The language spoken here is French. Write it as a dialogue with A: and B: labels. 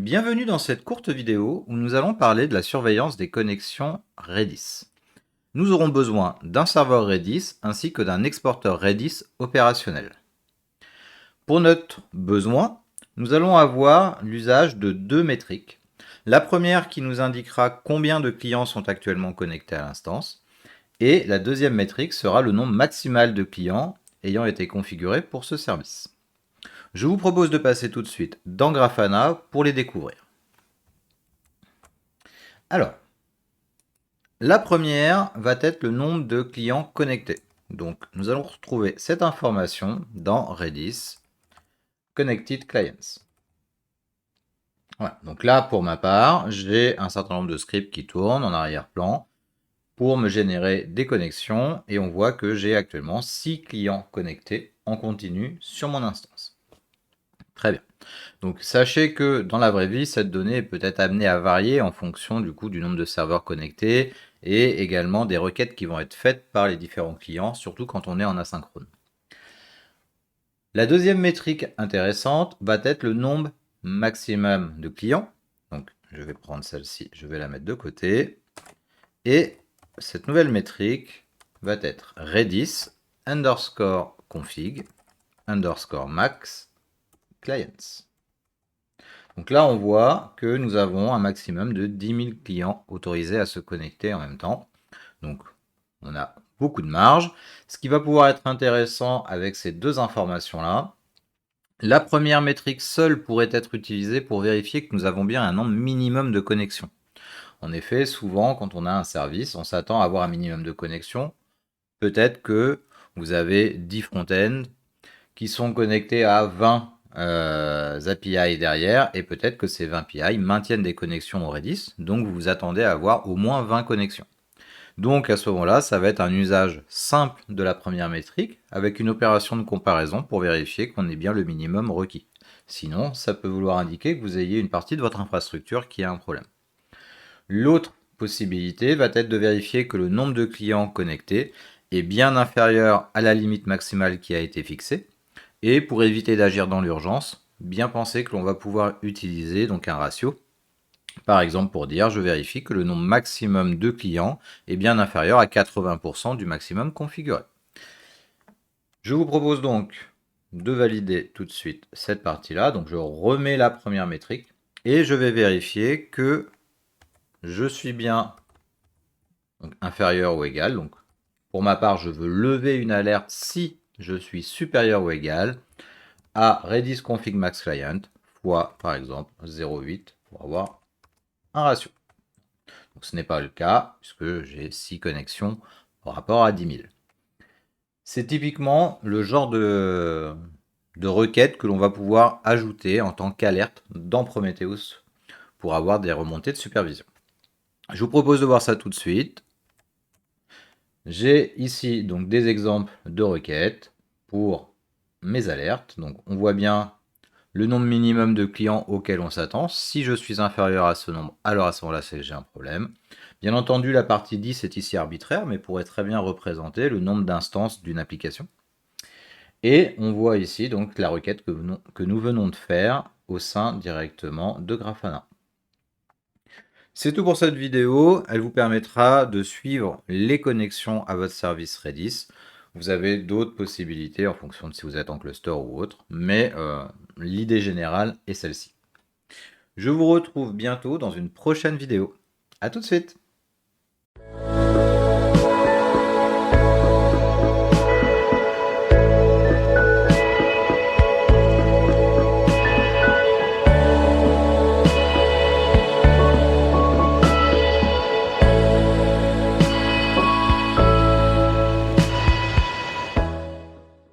A: Bienvenue dans cette courte vidéo où nous allons parler de la surveillance des connexions Redis. Nous aurons besoin d'un serveur Redis ainsi que d'un exporteur Redis opérationnel. Pour notre besoin, nous allons avoir l'usage de deux métriques. La première qui nous indiquera combien de clients sont actuellement connectés à l'instance et la deuxième métrique sera le nombre maximal de clients ayant été configurés pour ce service. Je vous propose de passer tout de suite dans Grafana pour les découvrir. Alors, la première va être le nombre de clients connectés. Donc, nous allons retrouver cette information dans Redis Connected Clients. Voilà. Donc là, pour ma part, j'ai un certain nombre de scripts qui tournent en arrière-plan pour me générer des connexions et on voit que j'ai actuellement 6 clients connectés en continu sur mon instance. Très bien. Donc sachez que dans la vraie vie, cette donnée est peut-être amenée à varier en fonction du nombre de serveurs connectés et également des requêtes qui vont être faites par les différents clients, surtout quand on est en asynchrone. La deuxième métrique intéressante va être le nombre maximum de clients. Donc je vais prendre celle-ci, je vais la mettre de côté. Et cette nouvelle métrique va être Redis underscore config underscore max clients. Donc là, on voit que nous avons un maximum de 10 000 clients autorisés à se connecter en même temps. Donc, on a beaucoup de marge. Ce qui va pouvoir être intéressant avec ces deux informations-là, la première métrique seule pourrait être utilisée pour vérifier que nous avons bien un nombre minimum de connexions. En effet, souvent, quand on a un service, on s'attend à avoir un minimum de connexions. Peut-être que vous avez 10 front-ends qui sont connectés à 20 API derrière, et peut-être que ces 20 API maintiennent des connexions au Redis, donc vous vous attendez à avoir au moins 20 connexions. Donc à ce moment-là, ça va être un usage simple de la première métrique, avec une opération de comparaison pour vérifier qu'on ait bien le minimum requis. Sinon, ça peut vouloir indiquer que vous ayez une partie de votre infrastructure qui a un problème. L'autre possibilité va être de vérifier que le nombre de clients connectés est bien inférieur à la limite maximale qui a été fixée. Et pour éviter d'agir dans l'urgence, bien penser que l'on va pouvoir utiliser donc un ratio. Par exemple pour dire je vérifie que le nombre maximum de clients est bien inférieur à 80% du maximum configuré. Je vous propose donc de valider tout de suite cette partie-là. Donc je remets la première métrique et je vais vérifier que je suis bien inférieur ou égal. Donc pour ma part, je veux lever une alerte si je suis supérieur ou égal à Redis config max client fois par exemple 0,8 pour avoir un ratio. Donc ce n'est pas le cas puisque j'ai 6 connexions par rapport à 10 000. C'est typiquement le genre de requête que l'on va pouvoir ajouter en tant qu'alerte dans Prometheus pour avoir des remontées de supervision. Je vous propose de voir ça tout de suite. J'ai ici donc des exemples de requêtes pour mes alertes. Donc on voit bien le nombre minimum de clients auquel on s'attend. Si je suis inférieur à ce nombre, alors à ce moment-là, c'est que j'ai un problème. Bien entendu, la partie 10 est ici arbitraire, mais pourrait très bien représenter le nombre d'instances d'une application. Et on voit ici donc la requête que nous venons de faire au sein directement de Grafana. C'est tout pour cette vidéo. Elle vous permettra de suivre les connexions à votre service Redis. Vous avez d'autres possibilités en fonction de si vous êtes en cluster ou autre, mais l'idée générale est celle-ci. Je vous retrouve bientôt dans une prochaine vidéo. À tout de suite!